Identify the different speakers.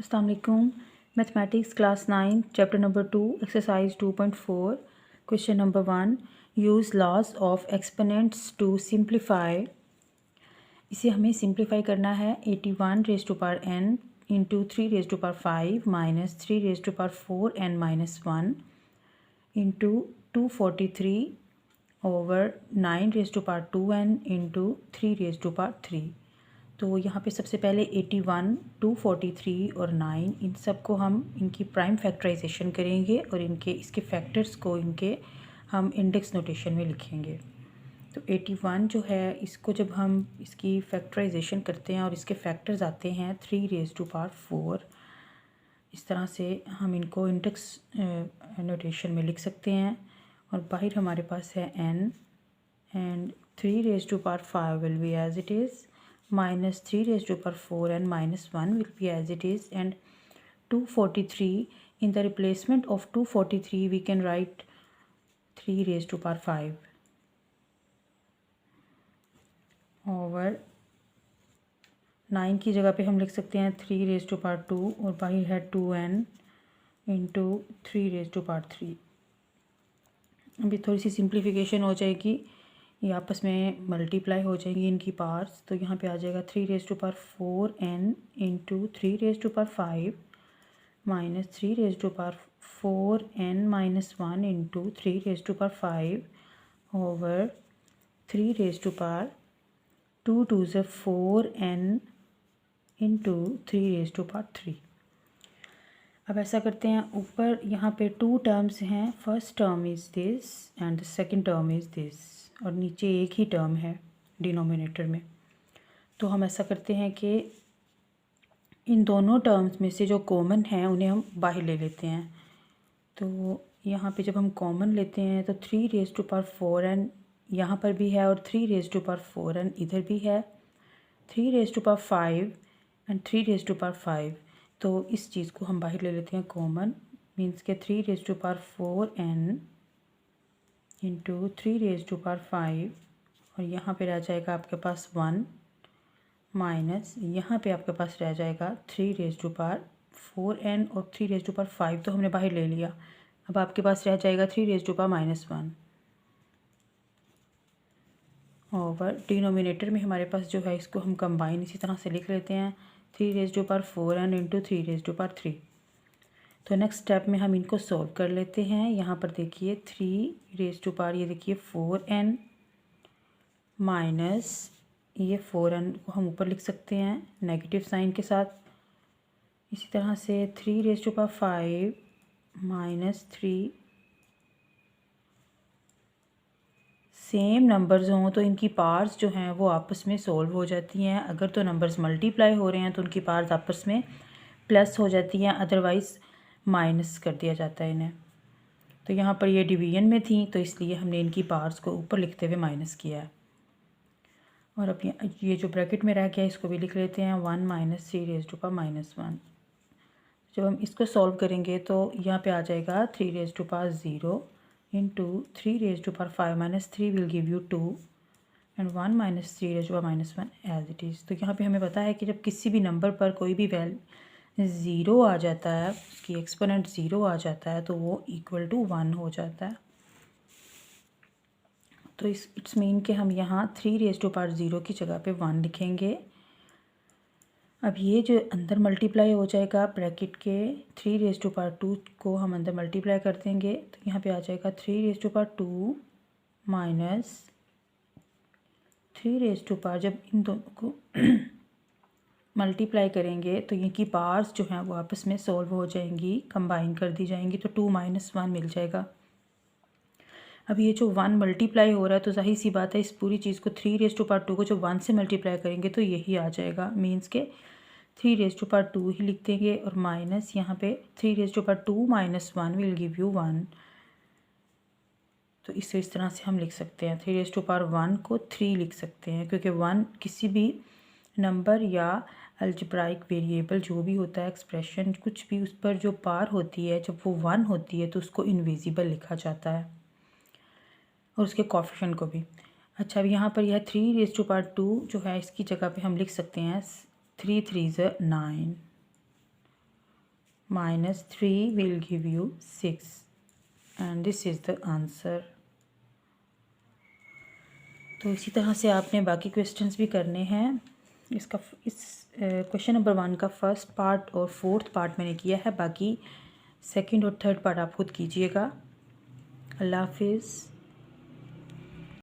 Speaker 1: अस्सलाम वालेकुम। Mathematics class 9 chapter number 2 exercise 2.4 question number 1 use laws of exponents to simplify. इसे हमें simplify करना है 81 raise to power n into 3 raise to power 5 minus 3 raise to power 4n minus 1 into 243 over 9 raise to power 2n into 3 raise to power 3। तो यहाँ पे सबसे पहले 81, 243 और 9 इन सब को हम इनकी प्राइम फैक्टराइजेशन करेंगे और इसके फैक्टर्स को हम इंडेक्स नोटेशन में लिखेंगे। तो 81 जो है इसको जब हम इसकी फैक्टराइजेशन करते हैं और इसके फैक्टर्स आते हैं 3 रेज़ टू पावर 4, इस तरह से हम इनको इंडेक्स नोटेशन में लिख सकते हैं। और बाहर हमारे पास है n and 3 raise to power 5 will be as it is, minus 3 raised to power 4 and minus 1 will be as it is, and 243 in the replacement of 243 we can write 3 raised to power 5 over 9 की जगह पे हम लिख सकते हैं 3 raised to power 2 और बाहर है 2n into 3 raised to power 3। अभी थोड़ी सी सिंप्लीफिकेशन हो जाएगी, ये आपस में मल्टीप्लाई हो जाएंगी इनकी पार्ट्स। तो यहाँ पे आ जाएगा 3 raise to power 4n into 3 raise to power 5 minus 3 raise to power 4n minus 1 into 3 raise to power 5 over 3 raise to power 2 to ज़ 4n into 3 raise to power 3। अब ऐसा करते हैं, ऊपर यहाँ पे 2 टर्म्स हैं, first term is this and the second term is this, और नीचे एक ही टर्म है डिनोमिनेटर में। तो हम ऐसा करते हैं कि इन दोनों टर्म्स में से जो कॉमन है उन्हें हम बाहर ले लेते हैं। तो यहाँ पे जब हम कॉमन लेते हैं तो 3 रेज़ टू पावर 4n यहाँ पर भी है और 3 रेज़ टू पावर 4n इधर भी है, 3 raise to power 5 and 3 raise to power 5। तो इस चीज़ को हम बाहर ले लेते हैं कॉमन, मीन्स के 3 raise to power 4n into 3 raise to power 5, और यहाँ पे रह जाएगा आपके पास 1 माइनस यहाँ पे आपके पास रह जाएगा 3 रेज़ टू पावर 4n और 3 रेज़ टू पावर 5 तो हमने बाहर ले लिया। अब आपके पास रह जाएगा 3 raise to power minus 1 over denominator में हमारे पास जो है इसको हम कंबाइन इसी तरह से लिख लेते हैं 3 raise to power 4n into 3 raise to power 3। तो नेक्स्ट स्टेप में हम इनको सॉल्व कर लेते हैं। यहाँ पर देखिए 3 रेज़ टू पावर, ये देखिए 4n माइनस ये 4n को हम ऊपर लिख सकते हैं नेगेटिव साइन के साथ। इसी तरह से 3 raise to power 5 minus 3, same numbers हों तो इनकी पार्ट्स जो हैं वो आपस में सॉल्व हो जाती हैं। अगर तो नंबर्स मल्टीप्लाई हो रहे हैं तो उनकी पार्ट्स आपस में प्लस हो जाती हैं, अदरवाइज़ माइनस कर दिया जाता है इन्हें। तो यहाँ पर ये डिवीजन में थी तो इसलिए हमने इनकी पार्ट्स को ऊपर लिखते हुए माइनस किया है। और अब ये जो ब्रैकेट में रह गया इसको भी लिख लेते हैं 1 minus 3 raise to power minus 1। जब हम इसको सॉल्व करेंगे तो यहाँ पे आ जाएगा 3 raise to power 0 into 3 raise to power 5 minus 3 will give you 2 and 1 minus 3 raise to power minus 1 as it is. तो यहाँ पे हमें पता है कि जब किसी भी नंबर पर कोई भी वैल्यू 0 आ जाता है, उसकी एक्सपोनेंट 0 आ जाता है, तो वो इक्वल टू 1 हो जाता है। तो इट्स मीन कि हम यहाँ 3 रेज़ टू पावर 0 की जगह पे 1 लिखेंगे। अब ये जो अंदर मल्टीप्लाई हो जाएगा ब्रैकेट के 3 रेज़ टू पावर 2 को हम अंदर मल्टीप्लाई कर देंगे, तो यहाँ पे आ जाएगा 3 raise to power 2 minus 3 raise to power, जब इन दोनों को मल्टीप्लाई करेंगे तो इनकी पार्ट्स जो हैं वो आपस में सॉल्व हो जाएंगी, कंबाइन कर दी जाएंगी, तो 2 माइनस 1 मिल जाएगा। अब ये जो 1 मल्टीप्लाई हो रहा है तो जाहिर सी बात है इस पूरी चीज़ को 3 रेज़ टू पावर 2 को जब 1 से मल्टीप्लाई करेंगे तो यही आ जाएगा, मीन्स के 3 रेज़ टू पावर 2 ही लिख देंगे और माइनस यहाँ पे 3 raise to power 2 minus 1 will give you 1। तो इस तरह से हम लिख सकते हैं 3 रेज़ टू पावर 1 को 3 लिख सकते हैं, क्योंकि 1 किसी भी नंबर या अलजेब्राइक वेरिएबल जो भी होता है, एक्सप्रेशन कुछ भी, उस पर जो पार होती है जब वो 1 होती है तो उसको इनविजिबल लिखा जाता है, और उसके कोएफिशिएंट को भी। अच्छा, अब यहाँ पर यह 3 रेज़ टू पावर 2 जो है इसकी जगह पे हम लिख सकते हैं 3 3 9। minus 3 will give you 6 and this is the answer। तो इसी तरह से आपने बाकी क्वेश्चंस भी करने हैं। इस क्वेश्चन नंबर 1 का फर्स्ट पार्ट और फोर्थ पार्ट मैंने किया है, बाकी सेकंड और थर्ड पार्ट आप खुद कीजिएगा। अल्लाह हाफिज़।